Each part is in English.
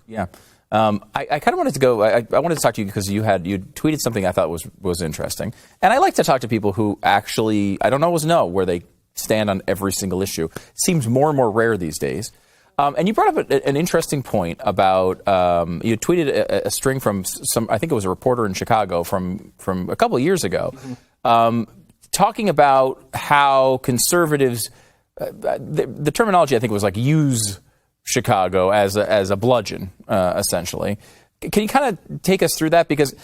Yeah. I kind of wanted to go. I wanted to talk to you because you tweeted something I thought was interesting, and I like to talk to people who actually where they stand on every single issue. It seems more and more rare these days. And you brought up an interesting point about you tweeted a string from I think it was a reporter in Chicago from a couple of years ago, talking about how conservatives. The terminology I think was like use Chicago as a bludgeon, essentially. Can you kind of take us through that? Because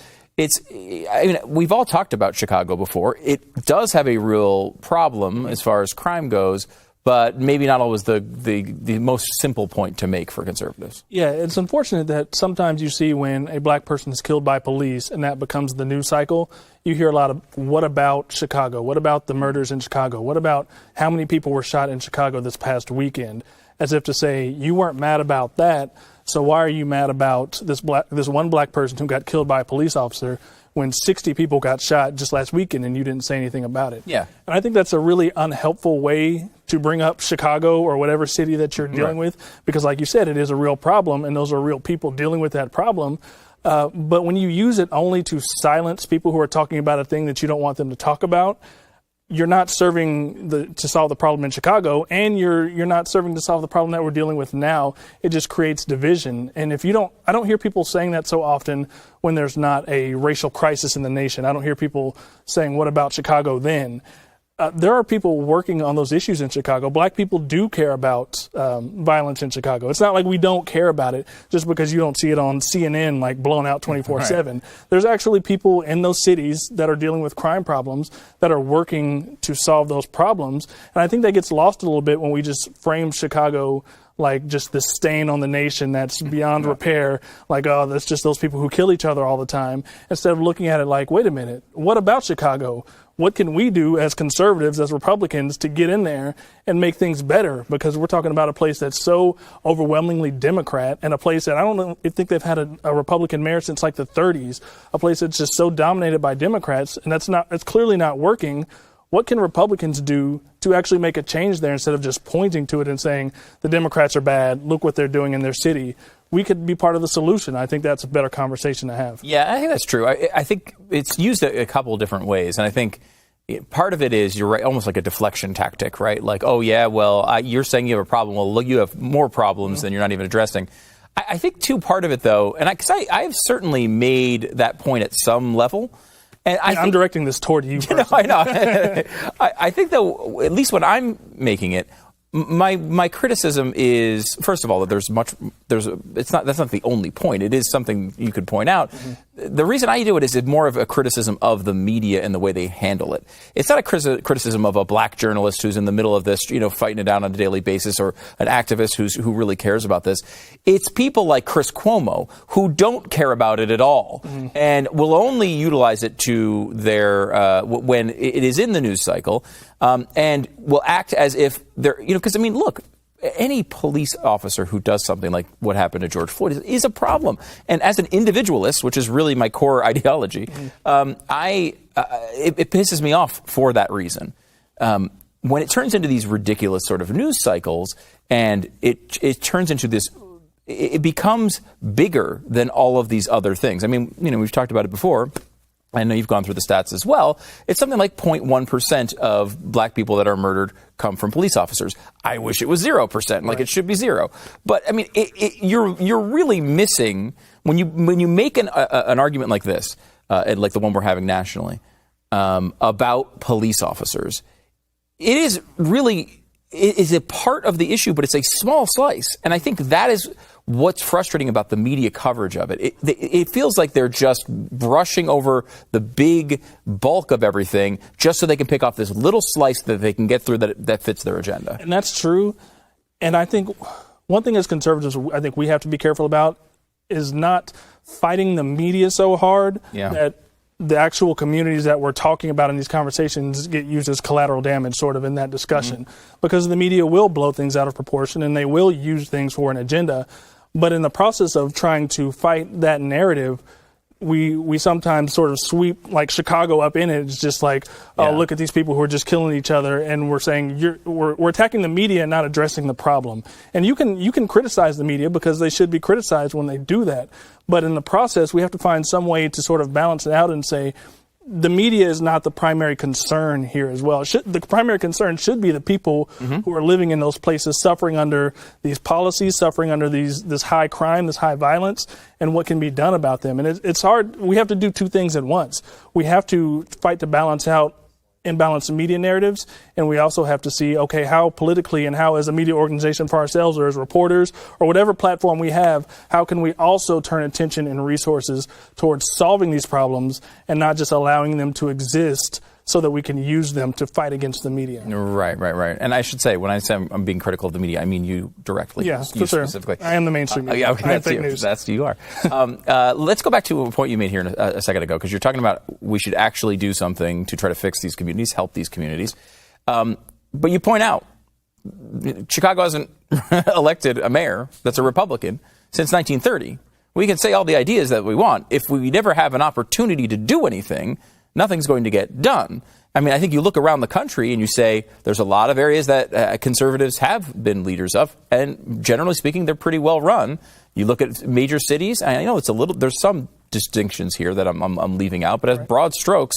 we've all talked about Chicago before. It does have a real problem as far as crime goes, but maybe not always the most simple point to make for conservatives. Yeah, it's unfortunate that sometimes you see when a black person is killed by police and that becomes the news cycle, you hear a lot of, what about Chicago? What about the murders in Chicago? What about how many people were shot in Chicago this past weekend? As if to say, you weren't mad about that, so why are you mad about this one black person who got killed by a police officer when 60 people got shot just last weekend and you didn't say anything about it? Yeah. And I think that's a really unhelpful way to bring up Chicago or whatever city that you're dealing with, because like you said, it is a real problem and those are real people dealing with that problem. But when you use it only to silence people who are talking about a thing that you don't want them to talk about, you're not serving to solve the problem in Chicago, and you're not serving to solve the problem that we're dealing with now. It just creates division. And I don't hear people saying that so often when there's not a racial crisis in the nation. I don't hear people saying, what about Chicago then? There are people working on those issues in Chicago. Black people do care about violence in Chicago. It's not like we don't care about it just because you don't see it on CNN like blown out 24/7. Right. There's actually people in those cities that are dealing with crime problems that are working to solve those problems. And I think that gets lost a little bit when we just frame Chicago like just this stain on the nation that's beyond repair, like, oh, that's just those people who kill each other all the time, instead of looking at it like, wait a minute, what about Chicago? What can we do as conservatives, as Republicans, to get in there and make things better? Because we're talking about a place that's so overwhelmingly Democrat, and a place that I think they've had a Republican mayor since like the 30s, a place that's just so dominated by Democrats, and it's clearly not working. What can Republicans do to actually make a change there instead of just pointing to it and saying the Democrats are bad, look what they're doing in their city? We could be part of the solution. I think that's a better conversation to have. Yeah, I think that's true. I think it's used a couple different ways, and I think part of it is, you're right, almost like a deflection tactic, right? Like, oh yeah, well, you're saying you have a problem. Well, look, you have more problems than you're not even addressing. I think too, part of it though, and I have certainly made that point at some level. And I'm directing this toward you. I know. I think though, at least when I'm making it, my criticism is, first of all, that that's not the only point. It is something you could point out. Mm-hmm. The reason I do it is more of a criticism of the media and the way they handle it. It's not a criticism of a black journalist who's in the middle of this, fighting it down on a daily basis, or an activist who really cares about this. It's people like Chris Cuomo who don't care about it at all, and will only utilize it to their when it is in the news cycle, and will act as if they're, because look. Any police officer who does something like what happened to George Floyd is a problem. And as an individualist, which is really my core ideology, it pisses me off for that reason. When it turns into these ridiculous sort of news cycles, and it turns into this, it becomes bigger than all of these other things. We've talked about it before. I know you've gone through the stats as well. It's something like 0.1% of black people that are murdered come from police officers. I wish it was 0%, like it should be 0. But you're really missing when you make an argument like this, like the one we're having nationally, about police officers. It is a part of the issue, but it's a small slice, and I think that is what's frustrating about the media coverage of it. It feels like they're just brushing over the big bulk of everything just so they can pick off this little slice that they can get through that fits their agenda. And that's true. And I think one thing as conservatives I think we have to be careful about is not fighting the media so hard that the actual communities that we're talking about in these conversations get used as collateral damage sort of in that discussion, because the media will blow things out of proportion and they will use things for an agenda. But in the process of trying to fight that narrative, we sometimes sort of sweep like Chicago up in it. It's just like, oh, look at these people who are just killing each other, and we're saying we're attacking the media and not addressing the problem. And you can criticize the media because they should be criticized when they do that. But in the process, we have to find some way to sort of balance it out and say, the media is not the primary concern here as well. The primary concern should be the people who are living in those places, suffering under these policies, suffering under this high crime, this high violence, and what can be done about them. And it's hard. We have to do two things at once. We have to fight to balance out imbalanced media narratives, and we also have to see, okay, how politically and how as a media organization for ourselves or as reporters or whatever platform we have, how can we also turn attention and resources towards solving these problems and not just allowing them to exist so that we can use them to fight against the media. Right. And I should say, when I say I'm being critical of the media, I mean you directly. Yeah, you for sure. Specifically. I am the mainstream media. Okay, that's fake you. news. That's who you are. Let's go back to a point you made here a second ago, because you're talking about we should actually do something to try to fix these communities, help these communities. But you point out, Chicago hasn't elected a mayor that's a Republican since 1930. We can say all the ideas that we want. If we never have an opportunity to do anything, nothing's going to get done. I mean, I think you look around the country and you say there's a lot of areas that conservatives have been leaders of, and generally speaking, they're pretty well run. You look at major cities, I know there's some distinctions here that I'm leaving out, but as broad strokes,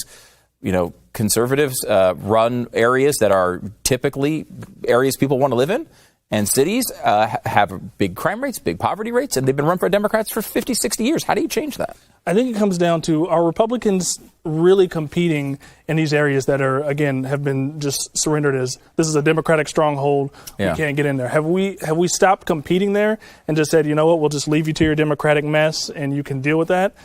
conservatives run areas that are typically areas people want to live in. And cities have big crime rates, big poverty rates, and they've been run by Democrats for 50, 60 years. How do you change that? I think it comes down to, are Republicans really competing in these areas that are, again, have been just surrendered as this is a Democratic stronghold. Yeah. We can't get in there. Have we stopped competing there and just said, you know what, we'll just leave you to your Democratic mess and you can deal with that?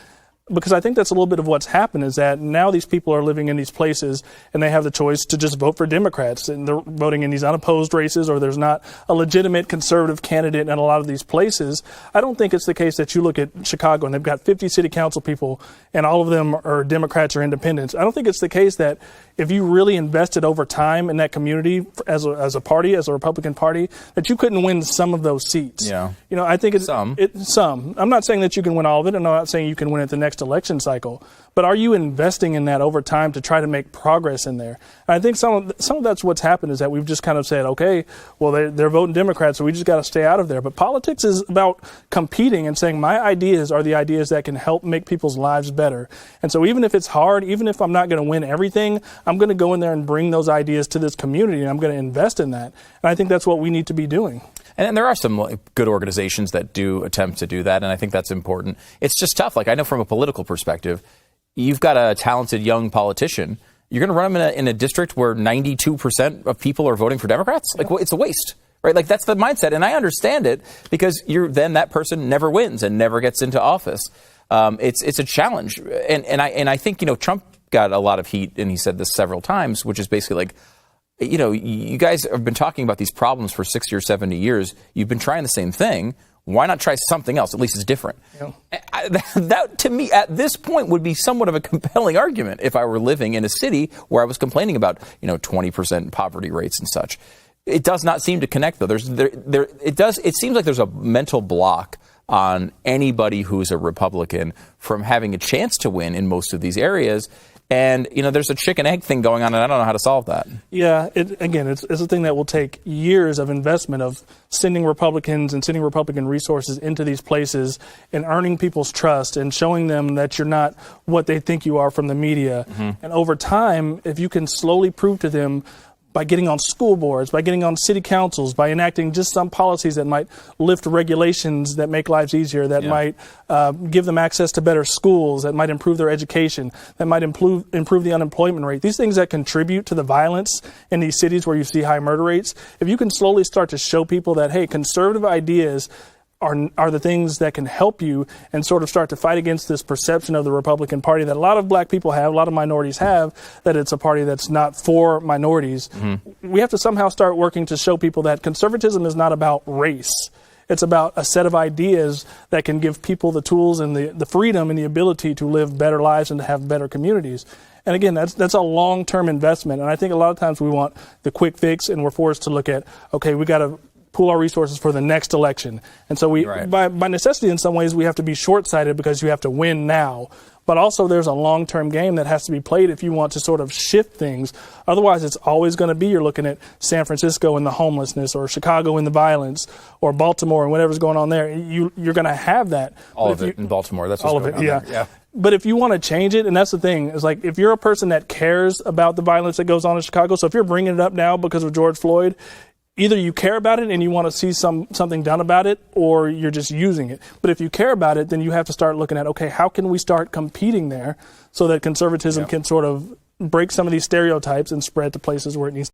Because I think that's a little bit of what's happened, is that now these people are living in these places and they have the choice to just vote for Democrats, and they're voting in these unopposed races, or there's not a legitimate conservative candidate in a lot of these places. I don't think it's the case that you look at Chicago and they've got 50 city council people and all of them are Democrats or independents. I don't think it's the case that if you really invested over time in that community as a party, as a Republican Party, that you couldn't win some of those seats. Yeah. I think it's some. I'm not saying that you can win all of it, and I'm not saying you can win at the next election cycle, but are you investing in that over time to try to make progress in there? And I think some of that's what's happened, is that we've just kind of said, okay, well, they're voting Democrats, so we just got to stay out of there. But politics is about competing and saying my ideas are the ideas that can help make people's lives better. And so even if it's hard, even if I'm not going to win everything, I'm going to go in there and bring those ideas to this community, and I'm going to invest in that. And I think that's what we need to be doing. And there are some good organizations that do attempt to do that, and I think that's important. It's just tough. Like, I know from a political perspective, you've got a talented young politician. You're going to run him in a district where 92% of people are voting for Democrats? Like, well, it's a waste, right? Like, that's the mindset, and I understand it, because then that person never wins and never gets into office. It's a challenge, and I think Trump got a lot of heat, and he said this several times, which is basically like, you guys have been talking about these problems for 60 or 70 years. You've been trying the same thing. Why not try something else? At least it's different. Yeah. That, to me, at this point, would be somewhat of a compelling argument if I were living in a city where I was complaining about, 20% poverty rates and such. It does not seem to connect, though. It seems like there's a mental block on anybody who's a Republican from having a chance to win in most of these areas. And, there's a chicken egg thing going on, and I don't know how to solve that. Yeah, it's a thing that will take years of investment of sending Republicans and sending Republican resources into these places and earning people's trust and showing them that you're not what they think you are from the media. Mm-hmm. And over time, if you can slowly prove to them by getting on school boards, by getting on city councils, by enacting just some policies that might lift regulations that make lives easier, that might give them access to better schools, that might improve their education, that might improve the unemployment rate. These things that contribute to the violence in these cities where you see high murder rates, if you can slowly start to show people that, hey, conservative ideas are the things that can help you and sort of start to fight against this perception of the Republican Party that a lot of black people have, a lot of minorities have, that it's a party that's not for minorities. Mm-hmm. We have to somehow start working to show people that conservatism is not about race. It's about a set of ideas that can give people the tools and the freedom and the ability to live better lives and to have better communities. And again, that's a long-term investment. And I think a lot of times we want the quick fix, and we're forced to look at, okay, we got to pool our resources for the next election. And so by necessity, in some ways, we have to be short-sighted because you have to win now. But also there's a long-term game that has to be played if you want to sort of shift things. Otherwise, it's always going to be you're looking at San Francisco and the homelessness, or Chicago and the violence, or Baltimore and whatever's going on there. You're going to have that. All of it in Baltimore. That's what's going on there. Yeah. But if you want to change it, and that's the thing, is like if you're a person that cares about the violence that goes on in Chicago, so if you're bringing it up now because of George Floyd, either you care about it and you want to see something done about it, or you're just using it. But if you care about it, then you have to start looking at, okay, how can we start competing there so that conservatism can sort of break some of these stereotypes and spread to places where it needs to.